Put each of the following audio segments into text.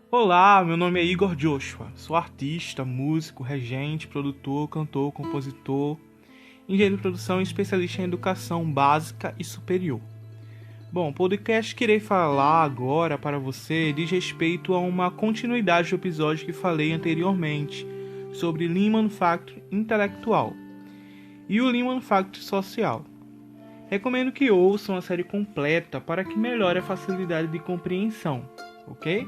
Olá, meu nome é Igor Joshua. Sou artista, músico, regente, produtor, cantor, compositor, engenheiro de produção e especialista em educação básica e superior. Bom, o podcast que irei falar agora para você diz respeito a uma continuidade do episódio que falei anteriormente sobre Lean Manufacturing intelectual e o Lean Manufacturing social. Recomendo que ouçam a série completa para que melhore a facilidade de compreensão, ok?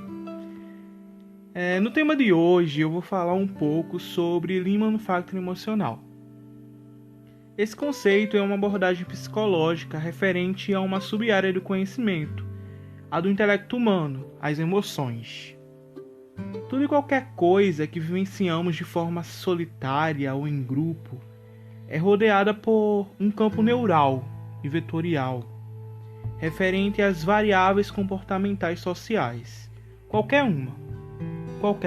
No tema de hoje eu vou falar um pouco sobre Lean Manufacturing emocional. Esse conceito é uma abordagem psicológica referente a uma sub-área do conhecimento, a do intelecto humano, as emoções. Tudo e qualquer coisa que vivenciamos de forma solitária ou em grupo é rodeada por um campo neural e vetorial, referente às variáveis comportamentais sociais, qualquer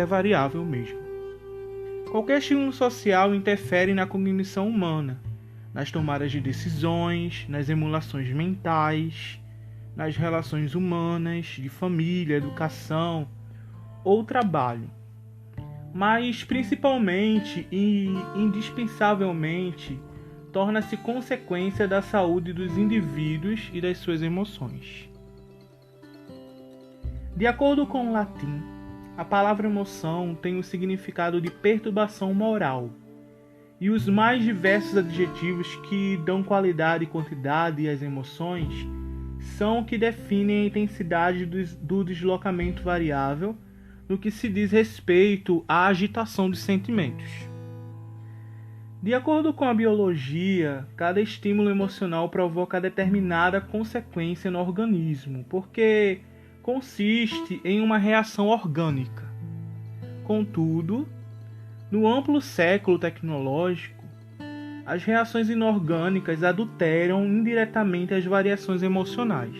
variável mesmo. Qualquer estímulo social interfere na cognição humana, nas tomadas de decisões, nas emulações mentais, nas relações humanas, de família, educação ou trabalho. Mas principalmente e indispensavelmente torna-se consequência da saúde dos indivíduos e das suas emoções. De acordo com o latim, a palavra emoção tem o significado de perturbação moral, e os mais diversos adjetivos que dão qualidade e quantidade às emoções são o que definem a intensidade do deslocamento variável no que se diz respeito à agitação de sentimentos. De acordo com a biologia, cada estímulo emocional provoca determinada consequência no organismo, porque consiste em uma reação orgânica. Contudo, no amplo século tecnológico, as reações inorgânicas adulteram indiretamente as variações emocionais.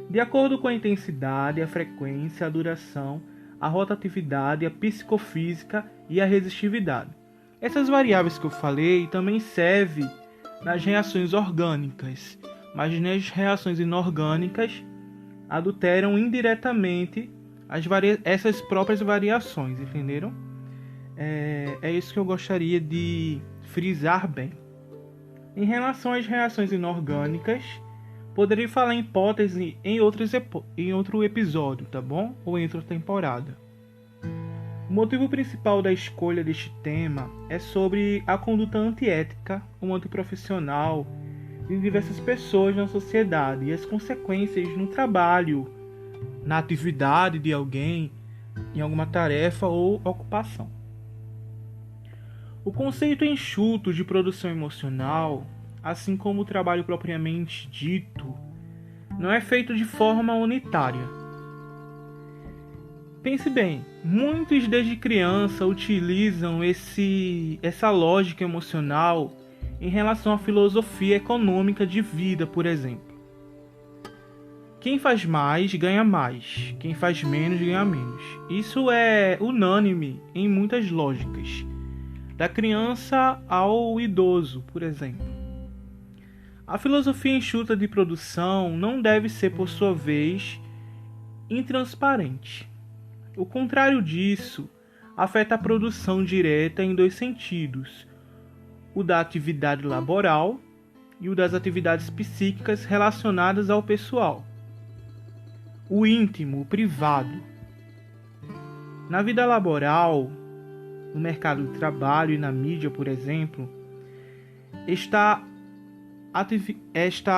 De acordo com a intensidade, a frequência, a duração, a rotatividade, a psicofísica e a resistividade. Essas variáveis que eu falei também servem nas reações orgânicas, mas nas reações inorgânicas adulteram indiretamente essas próprias variações, entenderam? É isso que eu gostaria de frisar bem. Em relação às reações inorgânicas, poderia falar em hipótese em outro episódio, tá bom? Ou em outra temporada. O motivo principal da escolha deste tema é sobre a conduta antiética ou antiprofissional de diversas pessoas na sociedade e as consequências no trabalho, na atividade de alguém, em alguma tarefa ou ocupação. O conceito enxuto de produção emocional, assim como o trabalho propriamente dito, não é feito de forma unitária. Pense bem, muitos desde criança utilizam essa lógica emocional em relação à filosofia econômica de vida, por exemplo. Quem faz mais, ganha mais. Quem faz menos, ganha menos. Isso é unânime em muitas lógicas. Da criança ao idoso, por exemplo. A filosofia enxuta de produção não deve ser, por sua vez, intransparente. O contrário disso afeta a produção direta em dois sentidos: o da atividade laboral e o das atividades psíquicas relacionadas ao pessoal. O íntimo, o privado. Na vida laboral, no mercado de trabalho e na mídia, por exemplo, esta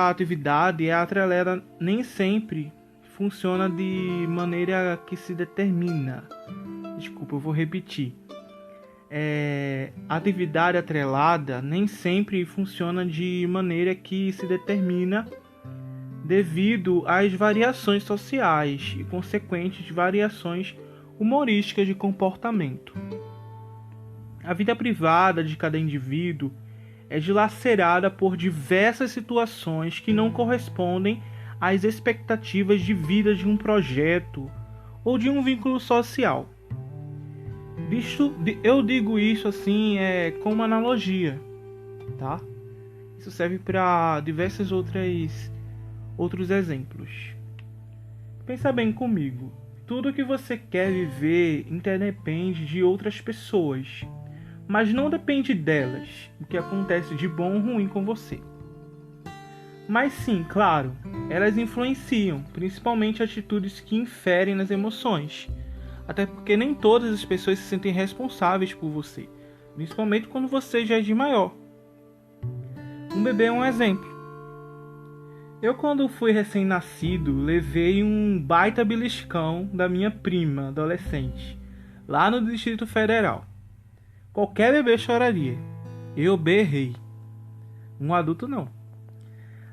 atividade é atrelada, nem sempre funciona de maneira que se determina. Desculpa, eu vou repetir. A atividade atrelada nem sempre funciona de maneira que se determina devido às variações sociais e consequentes variações humorísticas de comportamento. A vida privada de cada indivíduo é dilacerada por diversas situações que não correspondem às expectativas de vida de um projeto ou de um vínculo social. Eu digo isso assim como analogia, tá? Isso serve para diversos outros exemplos. Pensa bem comigo. Tudo que você quer viver interdepende de outras pessoas, mas não depende delas, o que acontece de bom ou ruim com você. Mas sim, claro, elas influenciam, principalmente atitudes que inferem nas emoções, até porque nem todas as pessoas se sentem responsáveis por você, principalmente quando você já é de maior. Um bebê é um exemplo. Eu, quando fui recém-nascido, levei um baita beliscão da minha prima adolescente, lá no Distrito Federal. Qualquer bebê choraria. Eu berrei. Um adulto não.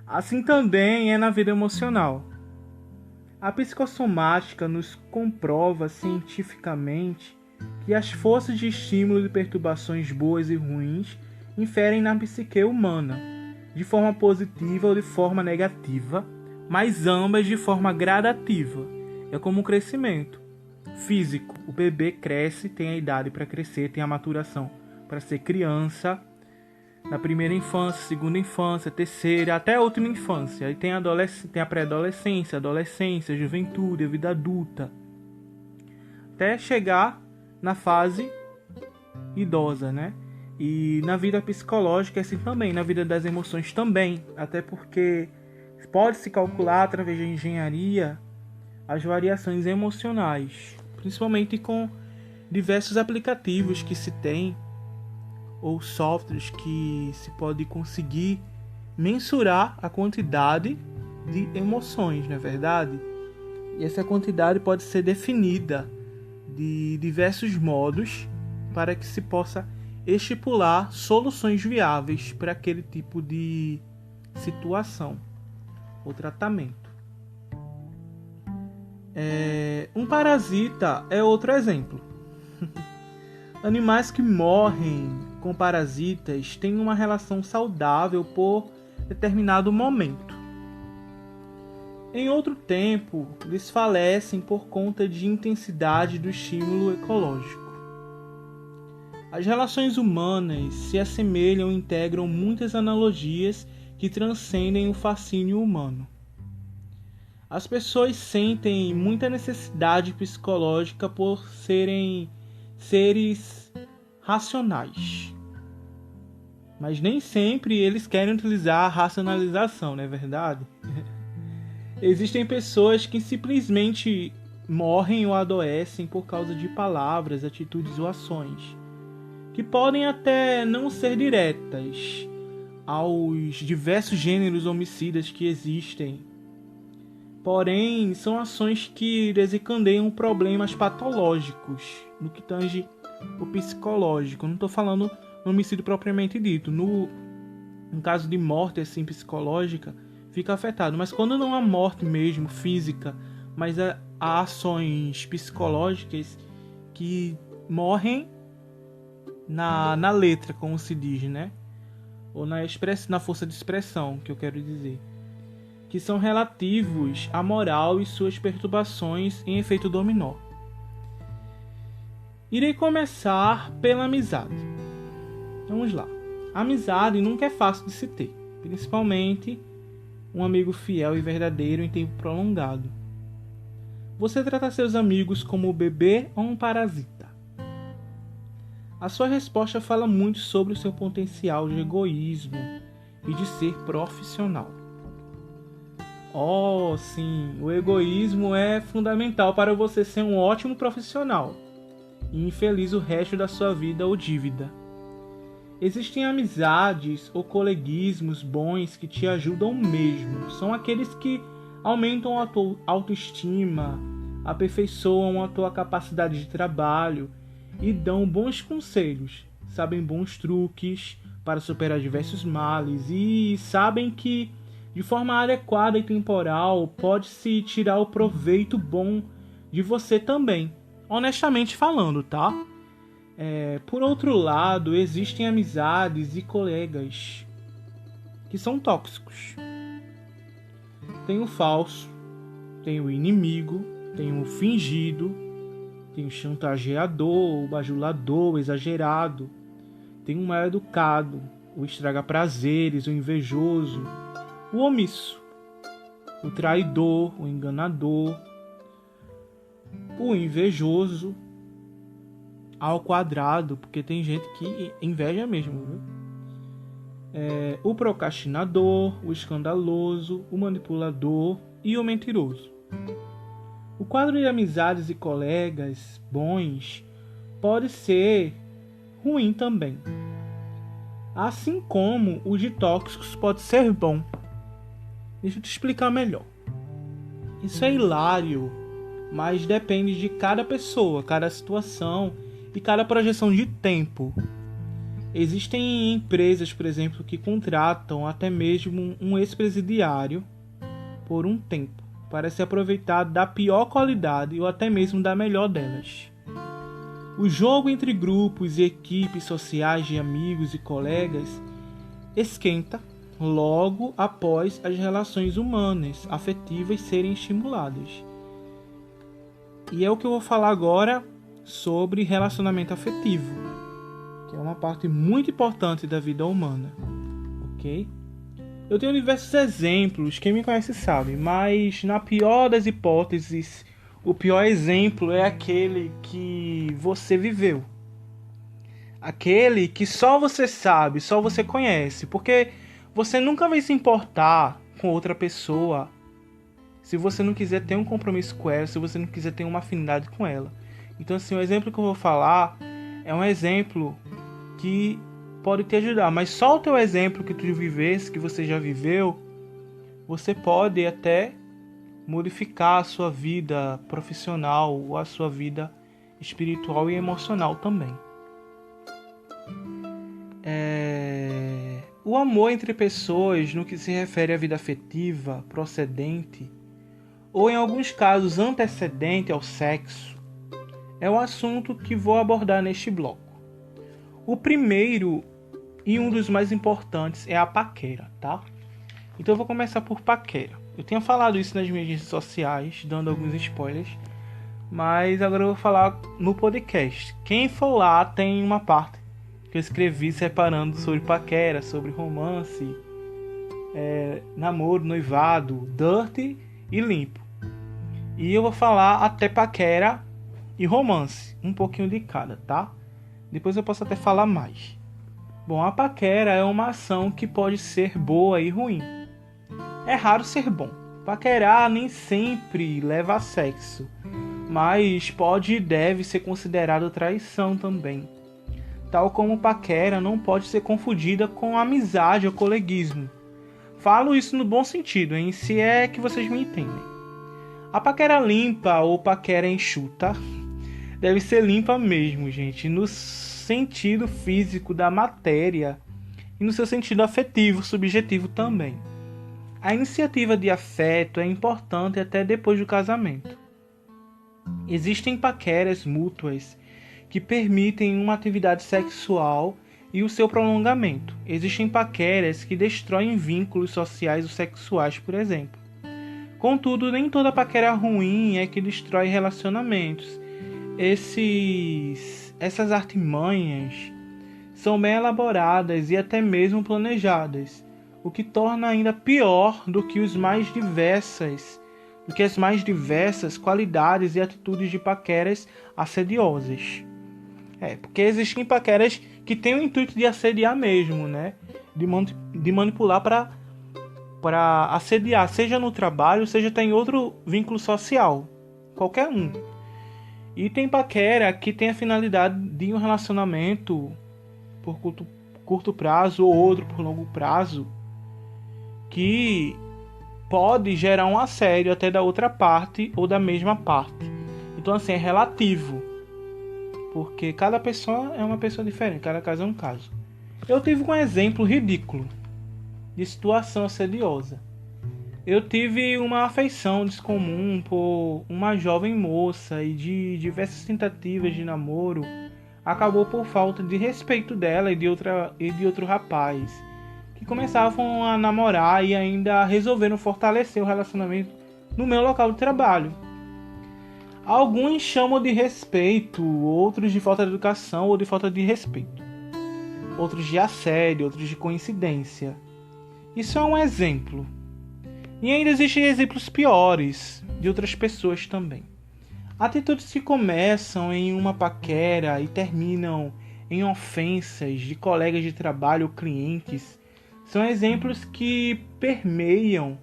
Assim também é na vida emocional. A psicossomática nos comprova cientificamente que as forças de estímulo de perturbações boas e ruins inferem na psique humana, de forma positiva ou de forma negativa, mas ambas de forma gradativa. É como o crescimento físico. O bebê cresce, tem a idade para crescer, tem a maturação para ser criança, na primeira infância, segunda infância, terceira, até a última infância. Aí tem a pré-adolescência, adolescência, a juventude, a vida adulta, até chegar na fase idosa, né? E na vida psicológica é assim também, na vida das emoções também, até porque pode-se calcular através da engenharia as variações emocionais, principalmente com diversos aplicativos que se tem ou softwares que se pode conseguir mensurar a quantidade de emoções, não é verdade? E essa quantidade pode ser definida de diversos modos para que se possa estipular soluções viáveis para aquele tipo de situação ou tratamento. Um parasita é outro exemplo. Animais que morrem com parasitas têm uma relação saudável por determinado momento. Em outro tempo, desfalecem por conta de intensidade do estímulo ecológico. As relações humanas se assemelham e integram muitas analogias que transcendem o fascínio humano. As pessoas sentem muita necessidade psicológica por serem seres racionais. Mas nem sempre eles querem utilizar a racionalização, não é verdade? Existem pessoas que simplesmente morrem ou adoecem por causa de palavras, atitudes ou ações, que podem até não ser diretas aos diversos gêneros homicidas que existem. Porém, são ações que desencadeiam problemas patológicos no que tange o psicológico. Não estou falando no homicídio propriamente dito. No caso de morte assim, psicológica, fica afetado. Mas quando não há morte mesmo, física, mas há ações psicológicas que morrem na letra, como se diz, né? Ou na força de expressão, que eu quero dizer. Que são relativos à moral e suas perturbações em efeito dominó. Irei começar pela amizade. Vamos lá. A amizade nunca é fácil de se ter, principalmente um amigo fiel e verdadeiro em tempo prolongado. Você trata seus amigos como um bebê ou um parasita? A sua resposta fala muito sobre o seu potencial de egoísmo e de ser profissional. Oh, sim, o egoísmo é fundamental para você ser um ótimo profissional e infeliz o resto da sua vida ou dívida. Existem amizades ou coleguismos bons que te ajudam mesmo. São aqueles que aumentam a tua autoestima, aperfeiçoam a tua capacidade de trabalho e dão bons conselhos, sabem bons truques para superar diversos males e sabem que de forma adequada e temporal pode-se tirar o proveito bom de você também, honestamente falando, tá? Por outro lado, existem amizades e colegas que são tóxicos. Tem o falso, tem o inimigo, tem o fingido, tem o chantageador, o bajulador, o exagerado, tem o mal educado, o estraga-prazeres, o invejoso, o omisso, o traidor, o enganador, o invejoso ao quadrado, porque tem gente que inveja mesmo, viu? O procrastinador, o escandaloso, o manipulador e o mentiroso. O quadro de amizades e colegas bons pode ser ruim também. Assim como o de tóxicos pode ser bom. Deixa eu te explicar melhor. Isso é hilário, mas depende de cada pessoa, cada situação e cada projeção de tempo. Existem empresas, por exemplo, que contratam até mesmo um ex-presidiário por um tempo, para se aproveitar da pior qualidade ou até mesmo da melhor delas. O jogo entre grupos e equipes sociais de amigos e colegas esquenta logo após as relações humanas afetivas serem estimuladas. E é o que eu vou falar agora sobre relacionamento afetivo, que é uma parte muito importante da vida humana, ok? Eu tenho diversos exemplos, quem me conhece sabe, mas na pior das hipóteses, o pior exemplo é aquele que você viveu. Aquele que só você sabe, só você conhece, porque você nunca vai se importar com outra pessoa se você não quiser ter um compromisso com ela, se você não quiser ter uma afinidade com ela. Então, assim, o exemplo que eu vou falar é um exemplo que pode te ajudar, mas só o teu exemplo que tu vivesse, que você já viveu, você pode até modificar a sua vida profissional ou a sua vida espiritual e emocional também. O amor entre pessoas, no que se refere à vida afetiva, procedente, ou em alguns casos antecedente ao sexo, é o assunto que vou abordar neste bloco. O primeiro e um dos mais importantes é a paquera, tá? Então eu vou começar por paquera. Eu tinha falado isso nas minhas redes sociais, dando alguns spoilers, mas agora eu vou falar no podcast. Quem for lá tem uma parte que eu escrevi separando sobre paquera, sobre romance, namoro, noivado, dirty e limpo. E eu vou falar até paquera e romance, um pouquinho de cada, tá? Depois eu posso até falar mais. Bom, a paquera é uma ação que pode ser boa e ruim. É raro ser bom. Paquerar nem sempre leva a sexo, mas pode e deve ser considerado traição também. Tal como paquera não pode ser confundida com amizade ou coleguismo. Falo isso no bom sentido, hein? Se é que vocês me entendem. A paquera limpa ou paquera enxuta deve ser limpa mesmo, gente, no sentido físico da matéria e no seu sentido afetivo, subjetivo também. A iniciativa de afeto é importante até depois do casamento. Existem paqueras mútuas que permitem uma atividade sexual e o seu prolongamento. Existem paqueras que destroem vínculos sociais ou sexuais, por exemplo. Contudo, nem toda paquera ruim é que destrói relacionamentos. Essas artimanhas são bem elaboradas e até mesmo planejadas, o que torna ainda pior do que as mais diversas qualidades e atitudes de paqueras assediosas. Porque existem paqueras que têm o intuito de assediar mesmo, né? De manipular para assediar, seja no trabalho, seja até em outro vínculo social, qualquer um. E tem paquera que tem a finalidade de um relacionamento por curto prazo ou outro por longo prazo, que pode gerar um assédio até da outra parte ou da mesma parte. Então, assim, é relativo, porque cada pessoa é uma pessoa diferente, cada caso é um caso. Eu tive um exemplo ridículo de situação assediosa. Eu tive uma afeição descomum por uma jovem moça e de diversas tentativas de namoro acabou por falta de respeito dela e de outro rapaz, que começavam a namorar e ainda resolveram fortalecer o relacionamento no meu local de trabalho. Alguns chamam de respeito, outros de falta de educação ou de falta de respeito. Outros de assédio, outros de coincidência. Isso é um exemplo. E ainda existem exemplos piores de outras pessoas também. Atitudes que começam em uma paquera e terminam em ofensas de colegas de trabalho ou clientes são exemplos que permeiam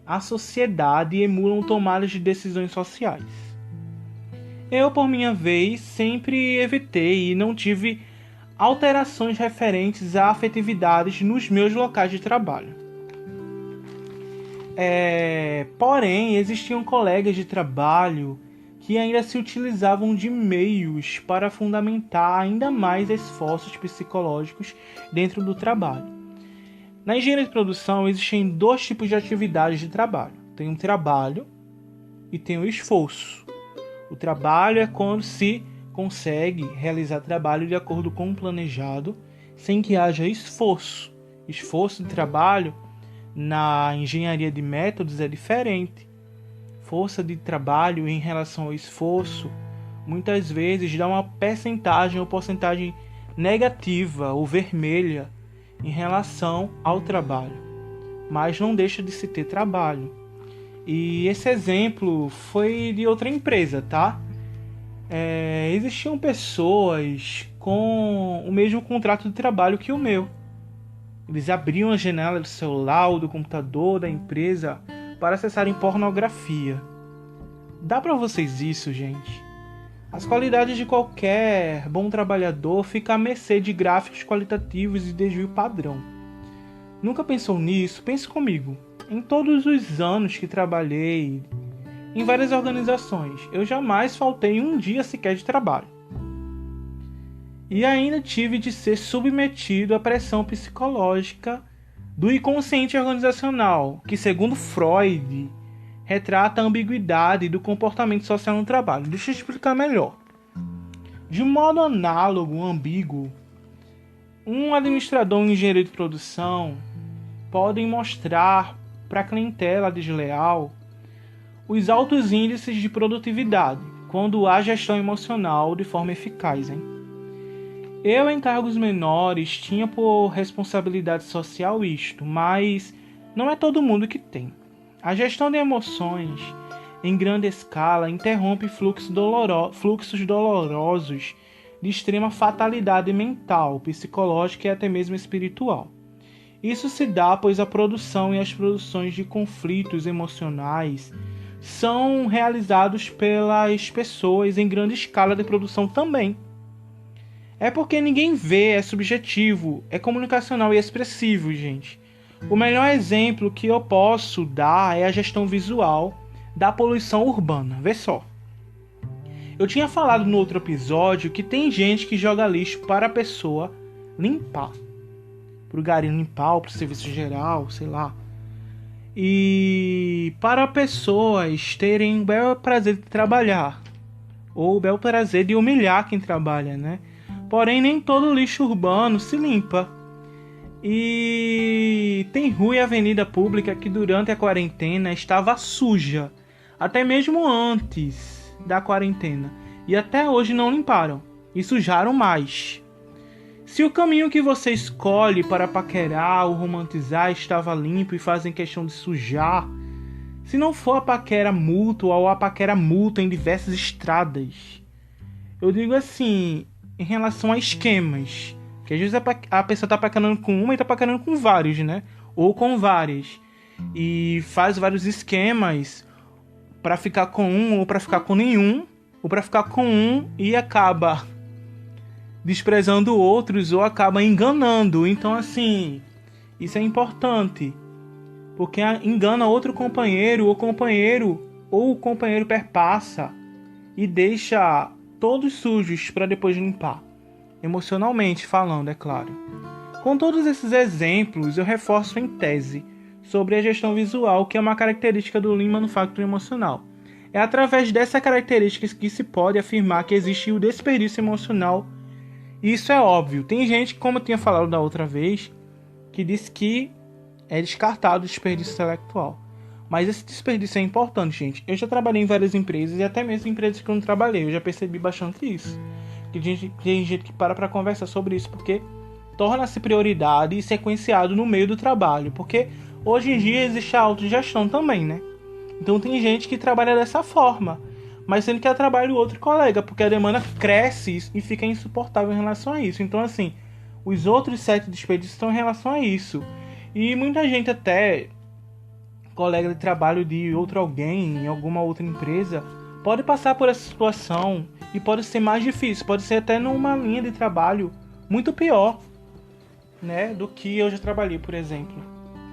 a sociedade e emulam tomadas de decisões sociais. Eu, por minha vez, sempre evitei e não tive alterações referentes a afetividades nos meus locais de trabalho. Porém, existiam colegas de trabalho que ainda se utilizavam de meios para fundamentar ainda mais esforços psicológicos dentro do trabalho. Na engenharia de produção existem dois tipos de atividades de trabalho. Tem um trabalho e tem o esforço. O trabalho é quando se consegue realizar trabalho de acordo com o planejado, sem que haja esforço. Esforço de trabalho na engenharia de métodos é diferente. Força de trabalho em relação ao esforço muitas vezes dá uma percentagem ou porcentagem negativa ou vermelha em relação ao trabalho, mas não deixa de se ter trabalho. E esse exemplo foi de outra empresa, tá? Existiam pessoas com o mesmo contrato de trabalho que o meu. Eles abriam a janela do celular ou do computador da empresa para acessarem pornografia. Dá para vocês isso, gente? As qualidades de qualquer bom trabalhador ficam à mercê de gráficos qualitativos e desvio padrão. Nunca pensou nisso? Pense comigo. Em todos os anos que trabalhei em várias organizações, eu jamais faltei um dia sequer de trabalho. E ainda tive de ser submetido à pressão psicológica do inconsciente organizacional, que, segundo Freud, retrata a ambiguidade do comportamento social no trabalho. Deixa eu explicar melhor. De modo análogo, ambíguo, um administrador e um engenheiro de produção podem mostrar para a clientela desleal os altos índices de produtividade quando há gestão emocional de forma eficaz, hein? Eu, em cargos menores, tinha por responsabilidade social isto, mas não é todo mundo que tem. A gestão de emoções em grande escala interrompe fluxos dolorosos de extrema fatalidade mental, psicológica e até mesmo espiritual. Isso se dá pois a produção e as produções de conflitos emocionais são realizados pelas pessoas em grande escala de produção também. É porque ninguém vê, é subjetivo, é comunicacional e expressivo, gente. O melhor exemplo que eu posso dar é a gestão visual da poluição urbana. Vê só. Eu tinha falado no outro episódio que tem gente que joga lixo para a pessoa limpar. Para o gari limpar, ou para o serviço geral, sei lá. E para pessoas terem o bel prazer de trabalhar. Ou o bel prazer de humilhar quem trabalha, né? Porém, nem todo lixo urbano se limpa. E tem rua e avenida pública que durante a quarentena estava suja. Até mesmo antes da quarentena. E até hoje não limparam. E sujaram mais. Se o caminho que você escolhe para paquerar ou romantizar estava limpo e fazem questão de sujar, se não for a paquera mútua ou a paquera mútua em diversas estradas, eu digo assim, em relação a esquemas, que às vezes a pessoa está paquerando com uma e está paquerando com vários, né? Ou com várias. E faz vários esquemas para ficar com um ou para ficar com nenhum, ou para ficar com um e acaba desprezando outros ou acaba enganando. Então, assim, isso é importante, porque engana outro companheiro, ou o companheiro perpassa e deixa todos sujos para depois limpar, emocionalmente falando, é claro. Com todos esses exemplos, eu reforço em tese sobre a gestão visual, que é uma característica do Lean Manufacturing emocional. É através dessa característica que se pode afirmar que existe o desperdício emocional. E isso é óbvio. Tem gente, como eu tinha falado da outra vez, que diz que é descartado o desperdício intelectual. Mas esse desperdício é importante, gente. Eu já trabalhei em várias empresas e até mesmo em empresas que eu não trabalhei. Eu já percebi bastante isso. Tem gente que para conversar sobre isso porque torna-se prioridade e sequenciado no meio do trabalho. Porque hoje em dia existe a autogestão também, né? Então tem gente que trabalha dessa forma. mas sendo que é trabalho do outro colega, porque a demanda cresce e fica insuportável em relação a isso. Então, assim, os outros 7 despedidos estão em relação a isso. E muita gente, até colega de trabalho de outro alguém em alguma outra empresa, pode passar por essa situação e pode ser mais difícil, pode ser até numa linha de trabalho muito pior, né, do que eu já trabalhei, por exemplo,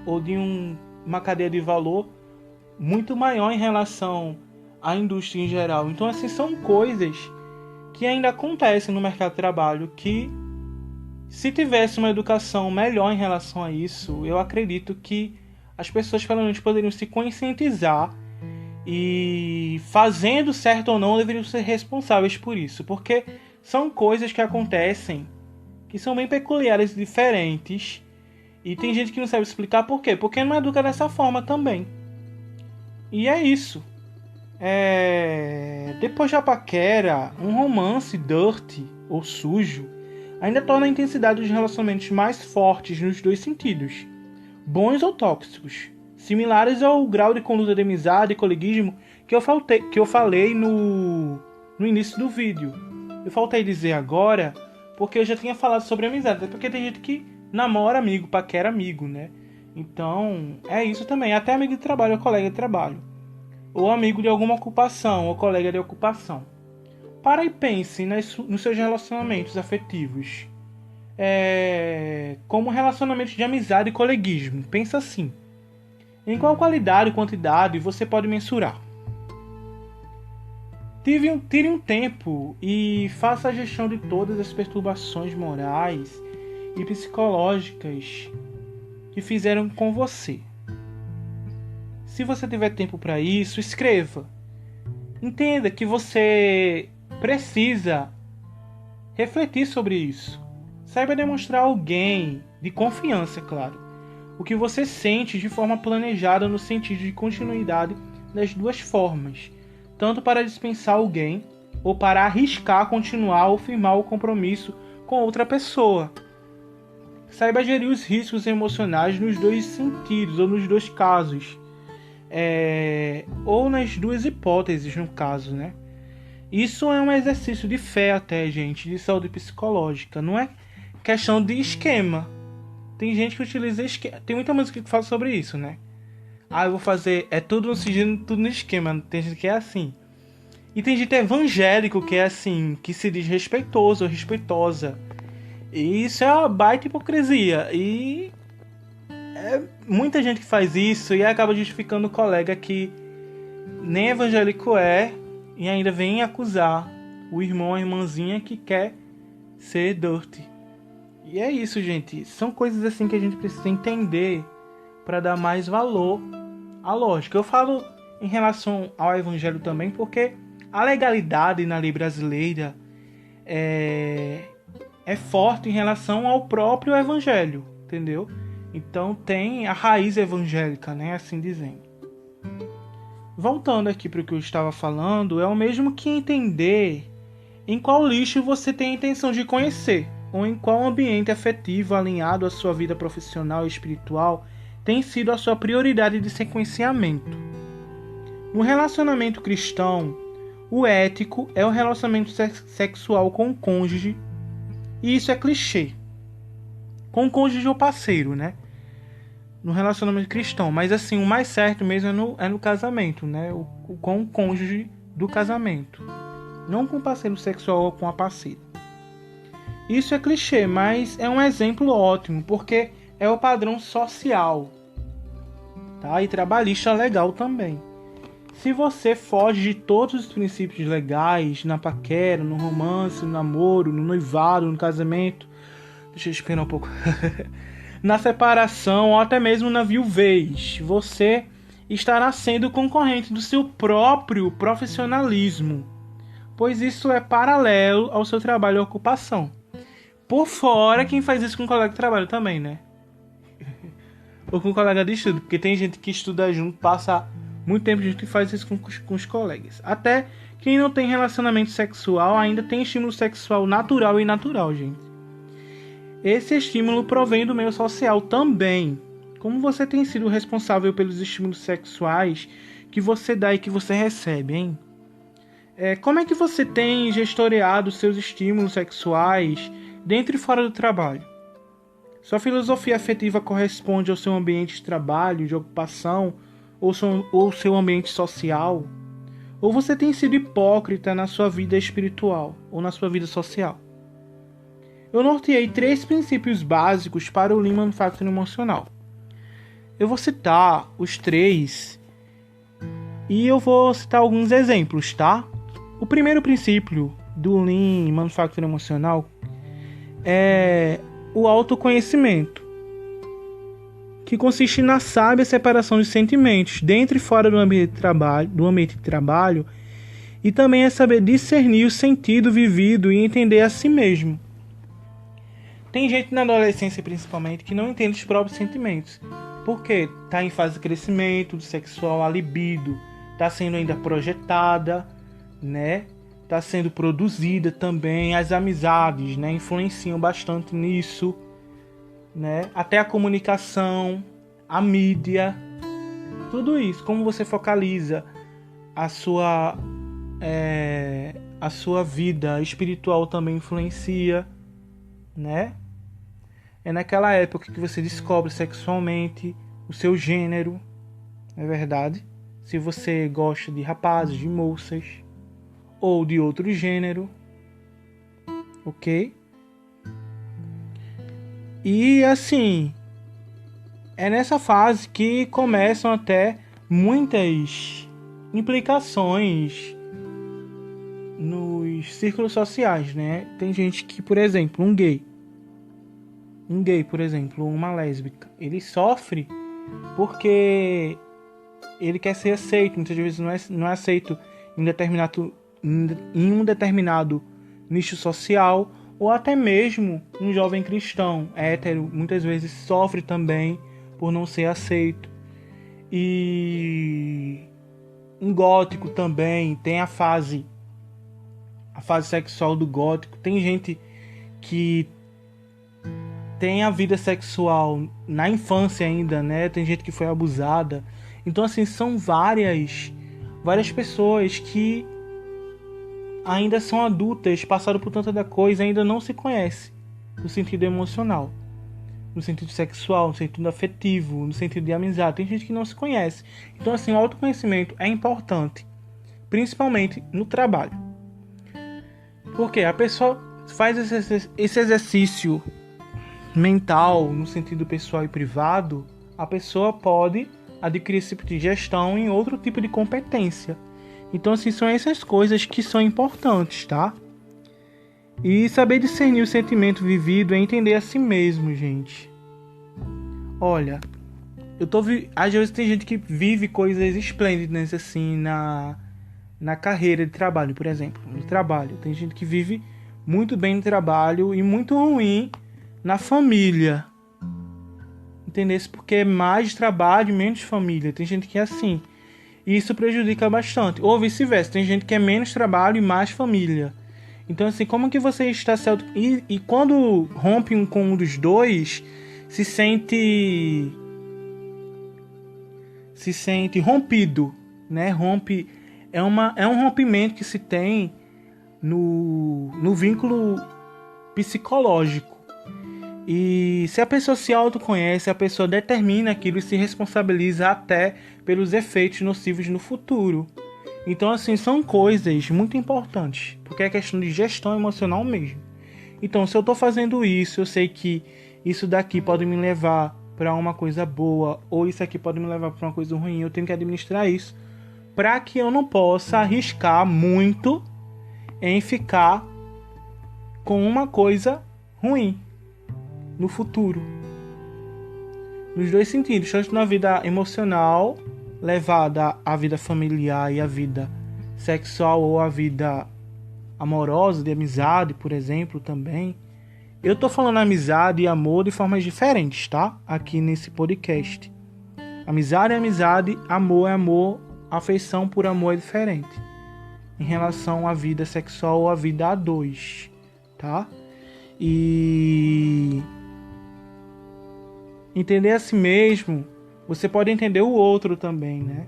ou de uma cadeia de valor muito maior em relação à indústria em geral. Então, assim, são coisas que ainda acontecem no mercado de trabalho que, se tivesse uma educação melhor em relação a isso, eu acredito que as pessoas pelo menos poderiam se conscientizar e, fazendo certo ou não, deveriam ser responsáveis por isso, porque são coisas que acontecem que são bem peculiares e diferentes, e tem gente que não sabe explicar por quê, porque não educa dessa forma também. E é isso. Depois da paquera, um romance dirty ou sujo ainda torna a intensidade dos relacionamentos mais fortes nos dois sentidos, bons ou tóxicos, similares ao grau de conduta de amizade e coleguismo que eu falei no início do vídeo. Eu faltei dizer agora porque eu já tinha falado sobre amizade, até porque tem gente que namora amigo, paquera amigo, né? Então, é isso também, até amigo de trabalho ou colega de trabalho, ou amigo de alguma ocupação ou colega de ocupação. Para e pense nos seus relacionamentos afetivos, como relacionamentos de amizade e coleguismo. Pensa assim: em qual qualidade e quantidade você pode mensurar? Tire um tempo e faça a gestão de todas as perturbações morais e psicológicas que fizeram com você. Se você tiver tempo para isso, escreva. Entenda que você precisa refletir sobre isso. Saiba demonstrar a alguém de confiança, claro, o que você sente de forma planejada no sentido de continuidade das duas formas, tanto para dispensar alguém ou para arriscar continuar ou firmar o compromisso com outra pessoa. Saiba gerir os riscos emocionais nos dois sentidos, ou nos dois casos, ou nas duas hipóteses, no caso, né? Isso é um exercício de fé até, gente, de saúde psicológica. Não é questão de esquema. Tem gente que utiliza esquema. Tem muita música que fala sobre isso, né? Eu vou fazer... É tudo no sigilo, tudo no esquema. Tem gente que é assim. E tem gente evangélico que é assim, que se diz respeitoso ou respeitosa. E isso é uma baita hipocrisia. E muita gente que faz isso e acaba justificando o colega que nem evangélico é, e ainda vem acusar o irmão ou a irmãzinha que quer ser dirty. E é isso, gente. São coisas assim que a gente precisa entender para dar mais valor à lógica. Eu falo em relação ao evangelho também porque a legalidade na lei brasileira é forte em relação ao próprio evangelho, entendeu? Então tem a raiz evangélica, né, assim dizendo. Voltando aqui para o que eu estava falando, é o mesmo que entender em qual lixo você tem a intenção de conhecer, ou em qual ambiente afetivo alinhado à sua vida profissional e espiritual tem sido a sua prioridade de sequenciamento. No relacionamento cristão, o ético é o relacionamento sexual com o cônjuge, e isso é clichê. Com o cônjuge ou parceiro, né? No relacionamento cristão, mas assim, o mais certo mesmo é no casamento, né? Com o cônjuge do casamento, não com o parceiro sexual ou com a parceira. Isso é clichê, mas é um exemplo ótimo, porque é o padrão social, tá? E trabalhista legal também. Se você foge de todos os princípios legais, na paquera, no romance, no namoro, no noivado, no casamento, deixa eu esperar um pouco, na separação ou até mesmo na viuvez, você estará sendo concorrente do seu próprio profissionalismo, pois isso é paralelo ao seu trabalho e ocupação. Por fora, quem faz isso com um colega de trabalho também, né? Ou com um colega de estudo, porque tem gente que estuda junto, passa muito tempo junto e faz isso com os colegas. Até quem não tem relacionamento sexual ainda tem estímulo sexual natural e natural, gente. Esse estímulo provém do meio social também. Como você tem sido responsável pelos estímulos sexuais que você dá e que você recebe, hein? Como é que você tem gestoriado seus estímulos sexuais dentro e fora do trabalho? Sua filosofia afetiva corresponde ao seu ambiente de trabalho, de ocupação, ou seu ambiente social? Ou você tem sido hipócrita na sua vida espiritual ou na sua vida social? Eu norteei 3 princípios básicos para o Lean Manufacturing Emocional. Eu vou citar os 3 e eu vou citar alguns exemplos, tá? O primeiro princípio do Lean Manufacturing Emocional é o autoconhecimento, que consiste na sábia separação de sentimentos dentro e fora do ambiente de trabalho, e também é saber discernir o sentido vivido e entender a si mesmo. Tem gente na adolescência, principalmente, que não entende os próprios sentimentos, porque está em fase de crescimento sexual, a libido está sendo ainda projetada, né? Está sendo produzida também, as amizades, né, influenciam bastante nisso, né? Até a comunicação, a mídia, tudo isso, como você focaliza a sua vida espiritual também influencia, né? É naquela época que você descobre sexualmente o seu gênero, não é verdade? Se você gosta de rapazes, de moças, ou de outro gênero, ok? E assim, é nessa fase que começam até muitas implicações nos círculos sociais, né? Tem gente que, por exemplo, um gay, por exemplo, uma lésbica, ele sofre porque ele quer ser aceito, muitas vezes não é aceito em um determinado nicho social, ou até mesmo um jovem cristão hétero muitas vezes sofre também por não ser aceito. E um gótico também tem a fase sexual do gótico. Tem gente que tem a vida sexual na infância ainda, né? Tem gente que foi abusada. Então, assim, são várias pessoas que ainda são adultas, passaram por tanta coisa, ainda não se conhecem no sentido emocional, no sentido sexual, no sentido afetivo, no sentido de amizade. Tem gente que não se conhece. Então, assim, o autoconhecimento é importante, principalmente no trabalho. Porque a pessoa faz esse exercício mental, no sentido pessoal e privado, a pessoa pode adquirir esse tipo de gestão em outro tipo de competência. Então, assim, são essas coisas que são importantes, tá? E saber discernir o sentimento vivido é entender a si mesmo, gente. Olha, às vezes tem gente que vive coisas esplêndidas, assim, na carreira de trabalho, por exemplo. No trabalho, tem gente que vive muito bem no trabalho e muito ruim na família. Entendeu? Porque é mais trabalho e menos família. Tem gente que é assim. E isso prejudica bastante. Ou vice-versa. Tem gente que é menos trabalho e mais família. Então, assim, como que você está certo? E quando rompe com um dos dois, se sente rompido, né? É um rompimento que se tem no vínculo psicológico. E se a pessoa se autoconhece, a pessoa determina aquilo e se responsabiliza até pelos efeitos nocivos no futuro. Então, assim, são coisas muito importantes, porque é questão de gestão emocional mesmo. Então, se eu estou fazendo isso, eu sei que isso daqui pode me levar para uma coisa boa, ou isso aqui pode me levar para uma coisa ruim, eu tenho que administrar isso, para que eu não possa arriscar muito em ficar com uma coisa ruim no futuro. Nos dois sentidos, tanto na vida emocional, levada à vida familiar e à vida sexual, ou à vida amorosa, de amizade, por exemplo, também. Eu tô falando amizade e amor de formas diferentes, tá? Aqui nesse podcast. Amizade é amizade, amor é amor, afeição por amor é diferente. Em relação à vida sexual ou à vida a dois, tá? E entender a si mesmo, você pode entender o outro também, né?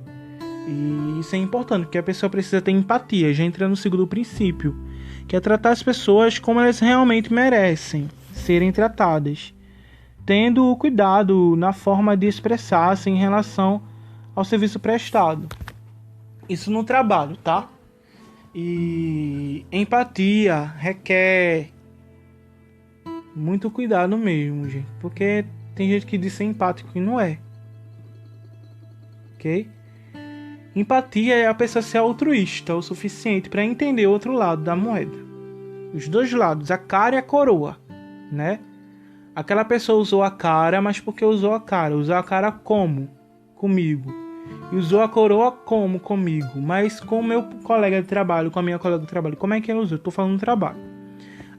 E E isso é importante, porque a pessoa precisa ter empatia. Já entra no segundo princípio, que é tratar as pessoas como elas realmente merecem serem tratadas, tendo cuidado na forma de expressar-se em relação ao serviço prestado. Isso no trabalho, tá? E empatia requer muito cuidado mesmo, gente, porque tem gente que diz ser empático e não é. Ok? Empatia é a pessoa ser altruísta o suficiente para entender o outro lado da moeda. Os dois lados, a cara e a coroa, né? Aquela pessoa usou a cara, mas porque usou a cara? Usou a cara como? Comigo. E usou a coroa como? Comigo. Mas com o meu colega de trabalho, com a minha colega de trabalho, como é que ela usou? Eu tô falando do trabalho.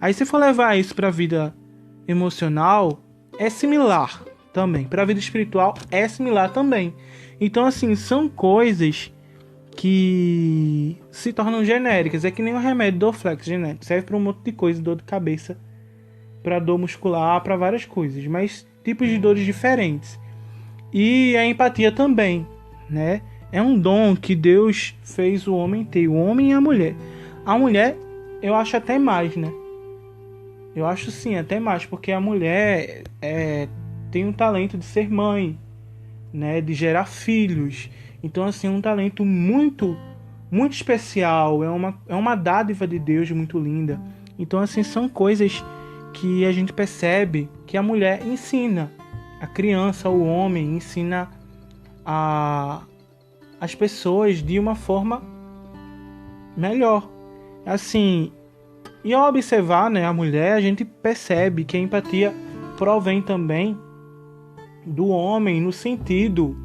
Aí se for levar isso para a vida emocional, é similar também. Para a vida espiritual, é similar também. Então, assim, são coisas que se tornam genéricas. É que nem o remédio Dorflex genérico. Serve para um monte de coisa, dor de cabeça, para dor muscular, para várias coisas. Mas tipos de dores diferentes. E a empatia também, né? É um dom que Deus fez o homem ter. O homem e a mulher. A mulher, eu acho até mais, né? Eu acho sim, até mais. Porque a mulher tem um talento de ser mãe, né, de gerar filhos. Então, assim, é um talento muito, muito especial. É uma dádiva de Deus muito linda. Então, assim, são coisas que a gente percebe que a mulher ensina a criança, o homem, ensina as pessoas de uma forma melhor. Assim, e ao observar, né, a mulher, a gente percebe que a empatia provém também do homem no sentido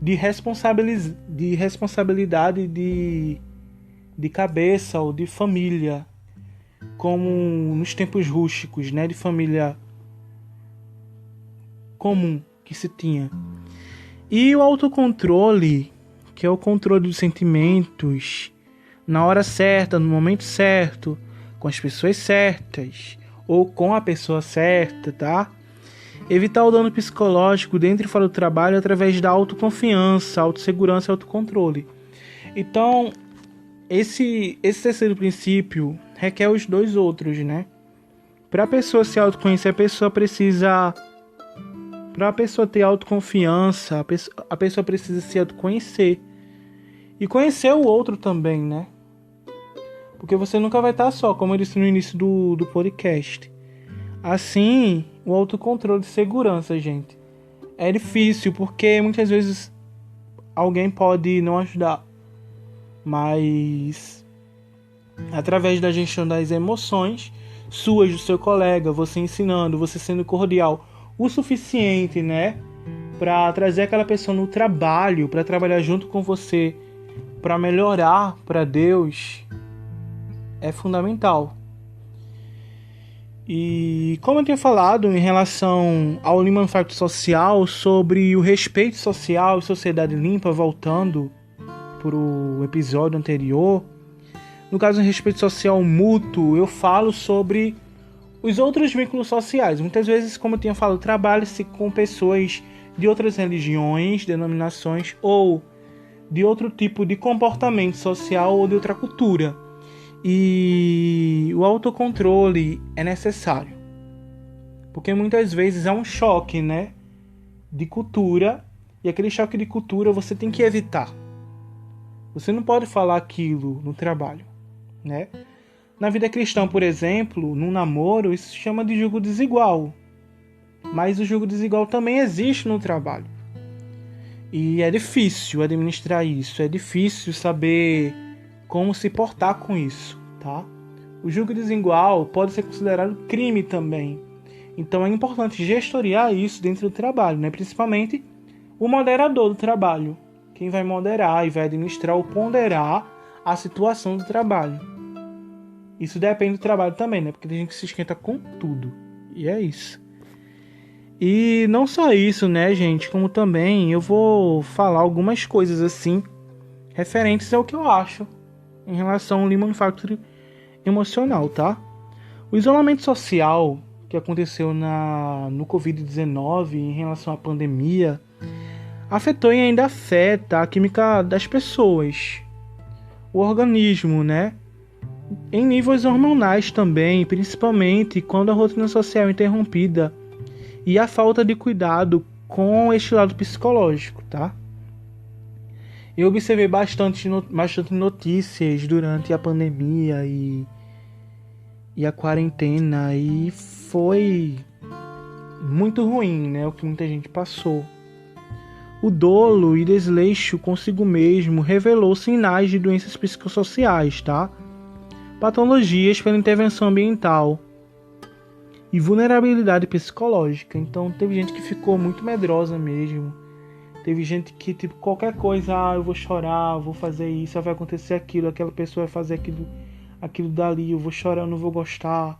de responsabilidade de cabeça ou de família, como nos tempos rústicos, né, de família comum que se tinha. E o autocontrole, que é o controle dos sentimentos na hora certa, no momento certo, com as pessoas certas ou com a pessoa certa, tá? Evitar o dano psicológico dentro e fora do trabalho através da autoconfiança, autossegurança e autocontrole. Então, esse terceiro princípio requer os dois outros, né? Para a pessoa se autoconhecer, a pessoa precisa... Para a pessoa ter autoconfiança, a pessoa precisa se autoconhecer. E conhecer o outro também, né? Porque você nunca vai estar só, como eu disse no início do podcast. Assim, o autocontrole de segurança, gente, é difícil, porque muitas vezes alguém pode não ajudar. Mas, através da gestão das emoções suas, do seu colega, você ensinando, você sendo cordial o suficiente, né, para trazer aquela pessoa no trabalho, para trabalhar junto com você, para melhorar para Deus, é fundamental. E como eu tinha falado em relação ao Lean Manufacturing Social, sobre o respeito social e sociedade limpa, voltando para o episódio anterior, no caso do respeito social mútuo, eu falo sobre os outros vínculos sociais. Muitas vezes, como eu tinha falado, trabalha-se com pessoas de outras religiões, denominações ou de outro tipo de comportamento social ou de outra cultura. E o autocontrole é necessário, porque muitas vezes há um choque, né, de cultura, e aquele choque de cultura você tem que evitar. Você não pode falar aquilo no trabalho, né? Na vida cristã, por exemplo, no namoro, isso se chama de julgo desigual. Mas o julgo desigual também existe no trabalho. E é difícil administrar isso, é difícil saber como se portar com isso, tá? O julgo desigual pode ser considerado crime também. Então é importante gestoriar isso dentro do trabalho, né? Principalmente o moderador do trabalho. Quem vai moderar e vai administrar ou ponderar a situação do trabalho. Isso depende do trabalho também, né? Porque tem gente que se esquenta com tudo. E é isso. E não só isso, né, gente? Como também eu vou falar algumas coisas assim referentes ao que eu acho em relação ao Lean Manufacturing emocional, tá? O isolamento social que aconteceu no Covid-19 em relação à pandemia afetou e ainda afeta a química das pessoas, o organismo, né? Em níveis hormonais também, principalmente quando a rotina social é interrompida e a falta de cuidado com este lado psicológico, tá? Eu observei bastante notícias durante a pandemia e a quarentena, e foi muito ruim, né, o que muita gente passou. O dolo e desleixo consigo mesmo revelou sinais de doenças psicossociais, tá? Patologias pela intervenção ambiental e vulnerabilidade psicológica. Então teve gente que ficou muito medrosa mesmo. Teve gente que, tipo, qualquer coisa, eu vou chorar, eu vou fazer isso, vai acontecer aquilo, aquela pessoa vai fazer aquilo dali, eu vou chorar, eu não vou gostar,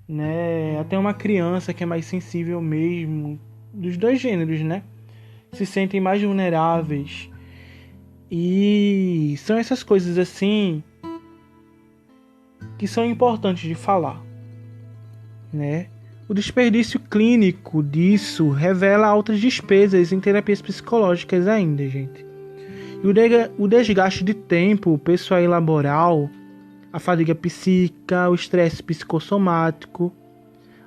né? Até uma criança que é mais sensível mesmo, dos dois gêneros, né? Se sentem mais vulneráveis. E são essas coisas assim que são importantes de falar, né? O desperdício clínico disso revela altas despesas em terapias psicológicas ainda, gente. E o desgaste de tempo pessoal e laboral, a fadiga psíquica, o estresse psicossomático,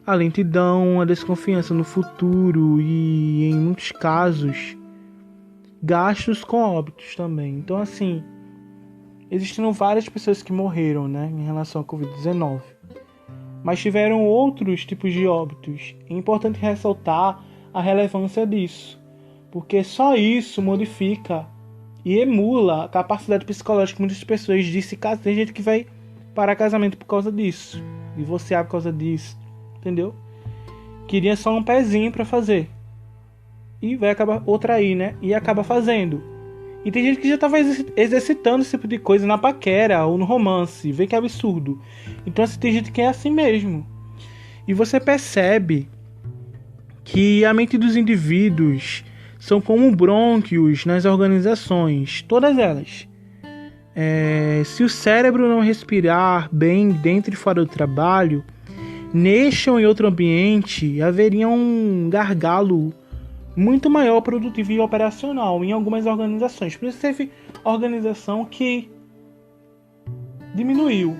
a lentidão, a desconfiança no futuro e, em muitos casos, gastos com óbitos também. Então, assim, existiram várias pessoas que morreram, né, em relação à Covid-19. Mas tiveram outros tipos de óbitos. É importante ressaltar a relevância disso, porque só isso modifica e emula a capacidade psicológica de muitas pessoas de se casar. Tem gente que vai parar casamento por causa disso, divorciar por causa disso, entendeu? Queria só um pezinho pra fazer e vai acabar outra aí, né? E acaba fazendo. E tem gente que já estava exercitando esse tipo de coisa na paquera ou no romance. Vê que absurdo. Então, assim, tem gente que é assim mesmo. E você percebe que a mente dos indivíduos são como brônquios nas organizações. Todas elas. Se o cérebro não respirar bem dentro e fora do trabalho, neste ou em outro ambiente, haveria um gargalo muito maior, produtivo e operacional em algumas organizações. Por isso teve organização que diminuiu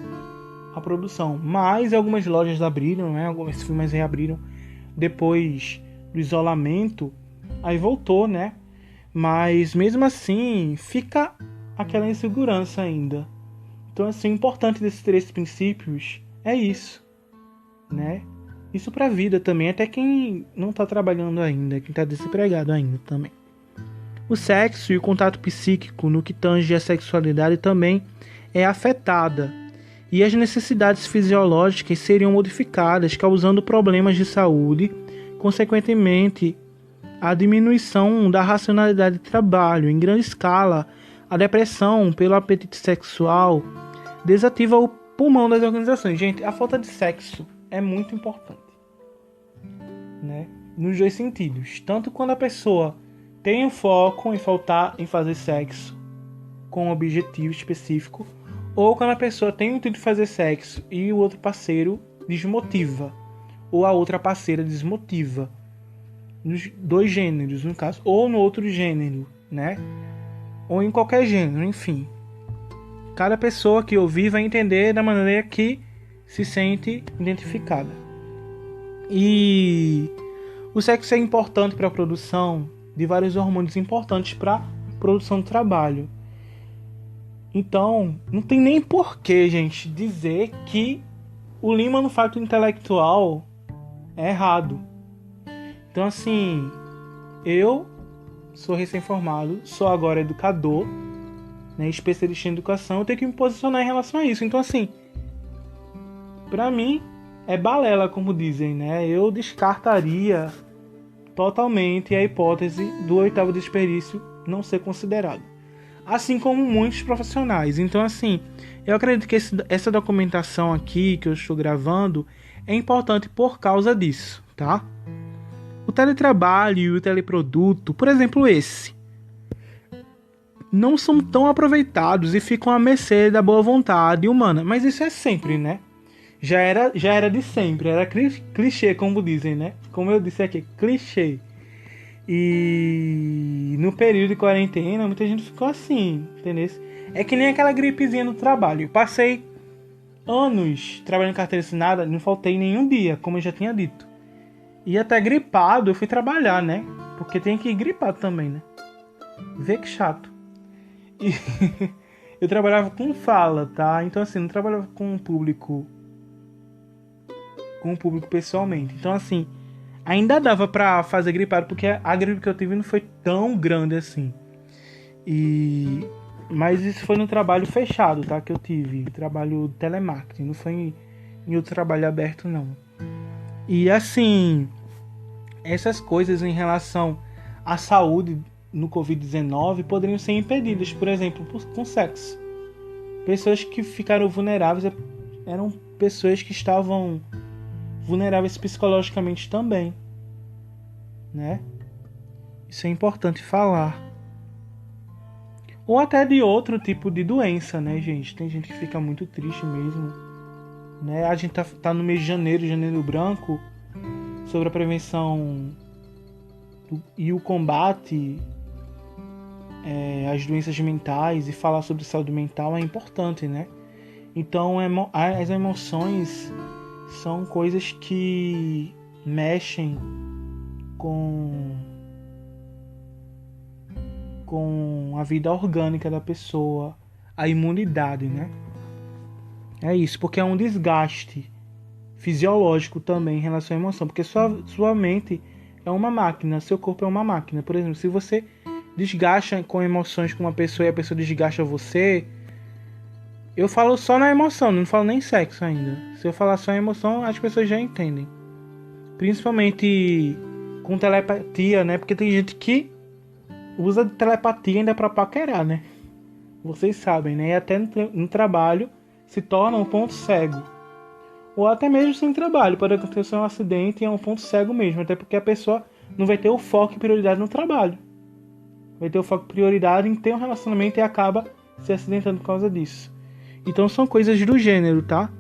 a produção, mas algumas lojas abriram, né? Algumas firmas reabriram depois do isolamento, aí voltou, né? Mas mesmo assim fica aquela insegurança ainda. Então, assim, o importante desses 3 princípios é isso, né? Isso pra vida também, até quem não tá trabalhando ainda, quem tá desempregado ainda também. O sexo e o contato psíquico no que tange a sexualidade também é afetada, e as necessidades fisiológicas seriam modificadas, causando problemas de saúde, consequentemente a diminuição da racionalidade de trabalho. Em grande escala, a depressão pelo apetite sexual desativa o pulmão das organizações. Gente, a falta de sexo é muito importante, né? Nos dois sentidos. Tanto quando a pessoa tem um foco em fazer sexo com um objetivo específico, ou quando a pessoa tem o intuito de fazer sexo e o outro parceiro desmotiva, ou a outra parceira desmotiva. Nos dois gêneros, no caso, ou no outro gênero, né? Ou em qualquer gênero, enfim. Cada pessoa que ouvir vai entender da maneira que se sente identificada. E o sexo é importante para a produção de vários hormônios importantes para a produção do trabalho. Então, não tem nem porquê, gente, dizer que o Lima no facto intelectual é errado. Então, assim, eu sou recém-formado, sou agora educador, né, especialista em educação, eu tenho que me posicionar em relação a isso. Então, assim, pra mim, é balela, como dizem, né? Eu descartaria totalmente a hipótese do 8º desperdício não ser considerado. Assim como muitos profissionais. Então, assim, eu acredito que essa documentação aqui que eu estou gravando é importante por causa disso, tá? O teletrabalho e o teleproduto, por exemplo, não são tão aproveitados e ficam à mercê da boa vontade humana. Mas isso é sempre, né? Já era de sempre, era clichê, como dizem, né? Como eu disse aqui, clichê. E no período de quarentena, muita gente ficou assim, entendeu? É que nem aquela gripezinha no trabalho. Eu passei anos trabalhando em carteira assinada, não faltei nenhum dia, como eu já tinha dito. E até gripado eu fui trabalhar, né? Porque tem que ir gripado também, né? Vê que chato. E eu trabalhava com fala, tá? Então assim, não trabalhava com o público pessoalmente. Então assim, ainda dava pra fazer gripado, porque a gripe que eu tive não foi tão grande assim. Mas isso foi no trabalho fechado, tá? Que eu tive. Trabalho telemarketing. Não foi em outro trabalho aberto, não. E assim, essas coisas em relação à saúde no Covid-19 poderiam ser impedidas, por exemplo, com sexo. Pessoas que ficaram vulneráveis eram pessoas que estavam vulneráveis psicologicamente também, né? Isso é importante falar. Ou até de outro tipo de doença, né, gente? Tem gente que fica muito triste mesmo, né? A gente tá no mês de janeiro branco, sobre a prevenção e o combate às doenças mentais, e falar sobre saúde mental é importante, né? Então, as emoções são coisas que mexem com a vida orgânica da pessoa, a imunidade, né? É isso, porque é um desgaste fisiológico também em relação à emoção, porque sua mente é uma máquina, seu corpo é uma máquina. Por exemplo, se você desgasta com emoções com uma pessoa e a pessoa desgasta você, eu falo só na emoção, não falo nem sexo ainda. Se eu falar só em emoção, as pessoas já entendem. Principalmente com telepatia, né? Porque tem gente que usa de telepatia ainda pra paquerar, né? Vocês sabem, né? E até no trabalho se torna um ponto cego. Ou até mesmo sem trabalho. Pode acontecer um acidente e é um ponto cego mesmo. Até porque a pessoa não vai ter o foco e prioridade no trabalho. Vai ter o foco e prioridade em ter um relacionamento e acaba se acidentando por causa disso. Então são coisas do gênero, tá?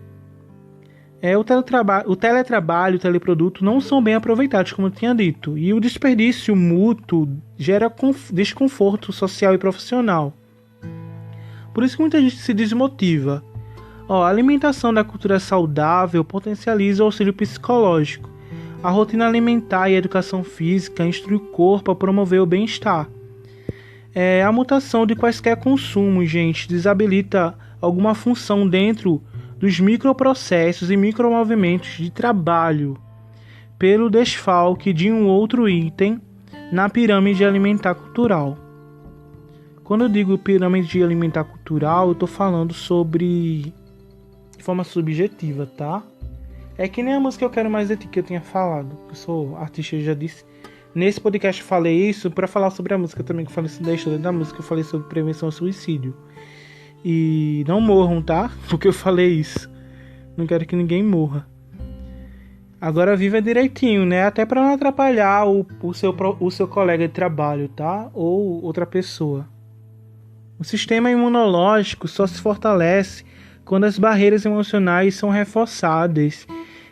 O teletrabalho, o teleproduto não são bem aproveitados, como eu tinha dito. E o desperdício mútuo gera desconforto social e profissional. Por isso que muita gente se desmotiva. A alimentação da cultura saudável potencializa o auxílio psicológico. A rotina alimentar e a educação física instrui o corpo a promover o bem-estar. A mutação de quaisquer consumos, gente, desabilita alguma função dentro dos microprocessos e micromovimentos de trabalho pelo desfalque de um outro item na pirâmide alimentar cultural. Quando eu digo pirâmide alimentar cultural, eu estou falando sobre de forma subjetiva, tá? É que nem a música Eu Quero Mais de Ti que eu tinha falado. Eu sou artista, eu já disse. Nesse podcast eu falei isso para falar sobre a música também, que eu falei da história da música, eu falei sobre prevenção ao suicídio. E não morram, tá? Porque eu falei isso. Não quero que ninguém morra. Agora viva direitinho, né? Até para não atrapalhar o seu colega de trabalho, tá? Ou outra pessoa. O sistema imunológico só se fortalece quando as barreiras emocionais são reforçadas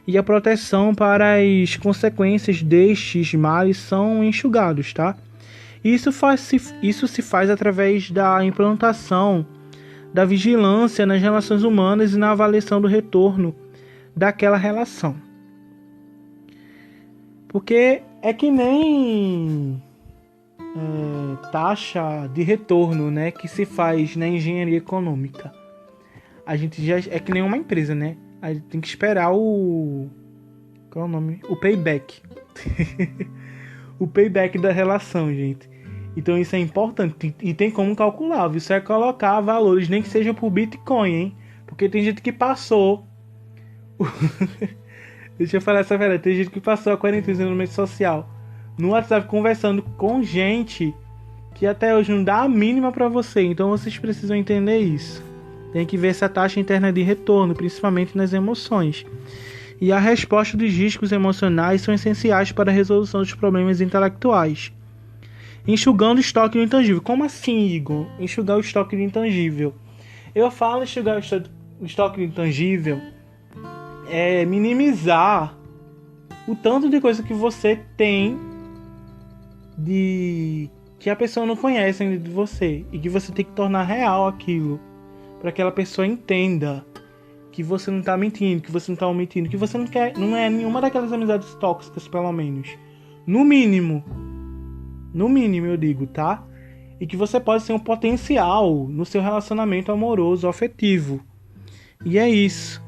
e a proteção para as consequências destes males são enxugados, tá? Isso se faz através da implantação da vigilância nas relações humanas e na avaliação do retorno daquela relação. Porque é que nem taxa de retorno, né, que se faz na engenharia econômica. A gente já é que nem uma empresa, né? A gente tem que esperar qual é o nome? O payback. O payback da relação, gente. Então isso é importante e tem como calcular. Isso é colocar valores, nem que seja por Bitcoin, hein? Porque tem gente que passou. Deixa eu falar essa verdade. Tem gente que passou a quarentena no meio social, no WhatsApp, conversando com gente que até hoje não dá a mínima pra você. Então vocês precisam entender isso. Tem que ver essa taxa interna de retorno, principalmente nas emoções. E a resposta dos riscos emocionais são essenciais para a resolução dos problemas intelectuais. Enxugando o estoque do intangível. Como assim, Igor? Enxugar o estoque do intangível. Eu falo enxugar o estoque do intangível é minimizar o tanto de coisa que você tem, de que a pessoa não conhece ainda de você e que você tem que tornar real aquilo para que aquela pessoa entenda que você não tá mentindo, que você não tá omitindo, que você não é nenhuma daquelas amizades tóxicas, pelo menos. No mínimo eu digo, tá? E que você pode ser um potencial no seu relacionamento amoroso, afetivo. E é isso.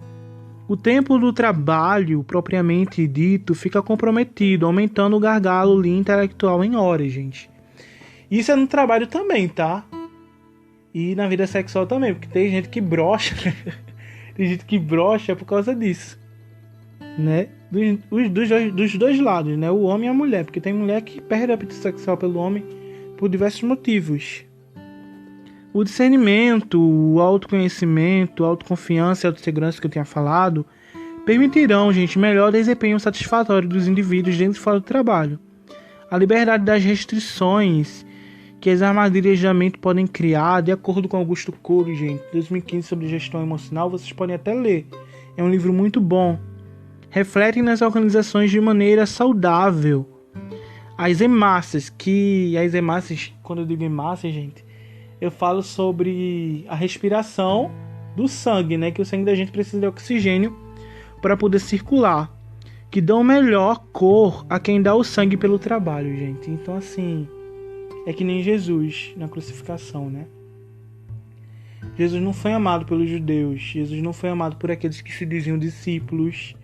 O tempo do trabalho, propriamente dito, fica comprometido, aumentando o gargalo ali intelectual em horas, gente. Isso é no trabalho também, tá? E na vida sexual também, porque tem gente que brocha, tem gente que brocha por causa disso, né? Dos dois lados, né? O homem e a mulher, porque tem mulher que perde o apetite sexual pelo homem por diversos motivos. O discernimento, o autoconhecimento, a autoconfiança e a autossegurança que eu tinha falado permitirão, gente, melhor desempenho satisfatório dos indivíduos dentro e fora do trabalho. A liberdade das restrições que as armadilhas da mente podem criar, de acordo com Augusto Cury, gente, 2015, sobre gestão emocional, vocês podem até ler. É um livro muito bom. Refletem nas organizações de maneira saudável. As hemácias, quando eu digo hemácias, gente, eu falo sobre a respiração do sangue, né? Que o sangue da gente precisa de oxigênio para poder circular. Que dão melhor cor a quem dá o sangue pelo trabalho, gente. Então, assim, é que nem Jesus na crucificação, né? Jesus não foi amado pelos judeus. Jesus não foi amado por aqueles que se diziam discípulos,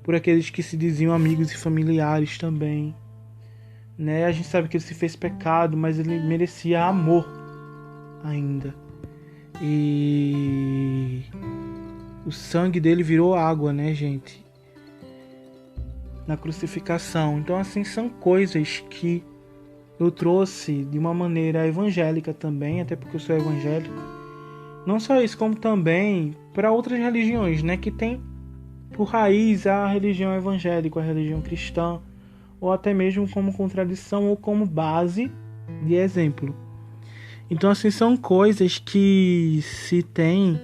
por aqueles que se diziam amigos e familiares também, né? A gente sabe que ele se fez pecado, mas ele merecia amor ainda. E o sangue dele virou água, né, gente? Na crucificação. Então, assim, são coisas que eu trouxe de uma maneira evangélica também, até porque eu sou evangélico. Não só isso, como também para outras religiões, né, que tem por raiz a religião evangélica, a religião cristã, ou até mesmo como contradição ou como base de exemplo. Então, assim, são coisas que se tem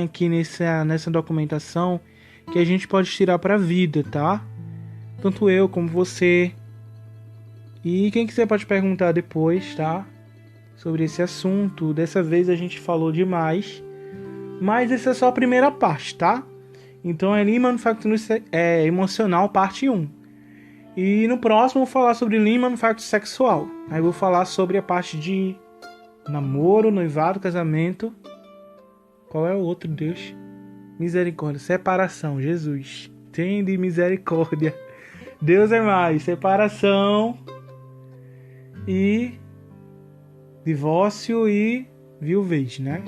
aqui nessa documentação que a gente pode tirar para a vida, tá? Tanto eu como você. E quem quiser pode perguntar depois, tá? Sobre esse assunto. Dessa vez a gente falou demais, mas essa é só a primeira parte, tá? Então é Lean Manufacturing Emocional, parte 1. E no próximo eu vou falar sobre Lean Manufacturing Sexual. Aí eu vou falar sobre a parte de namoro, noivado, casamento. Qual é o outro, Deus? Misericórdia, separação, Jesus. Tende misericórdia. Deus é mais, separação e divórcio e viuvez, né?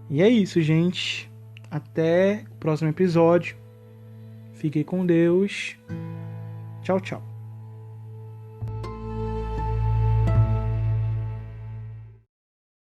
E é isso, gente. Até o próximo episódio. Fiquem com Deus. Tchau, tchau.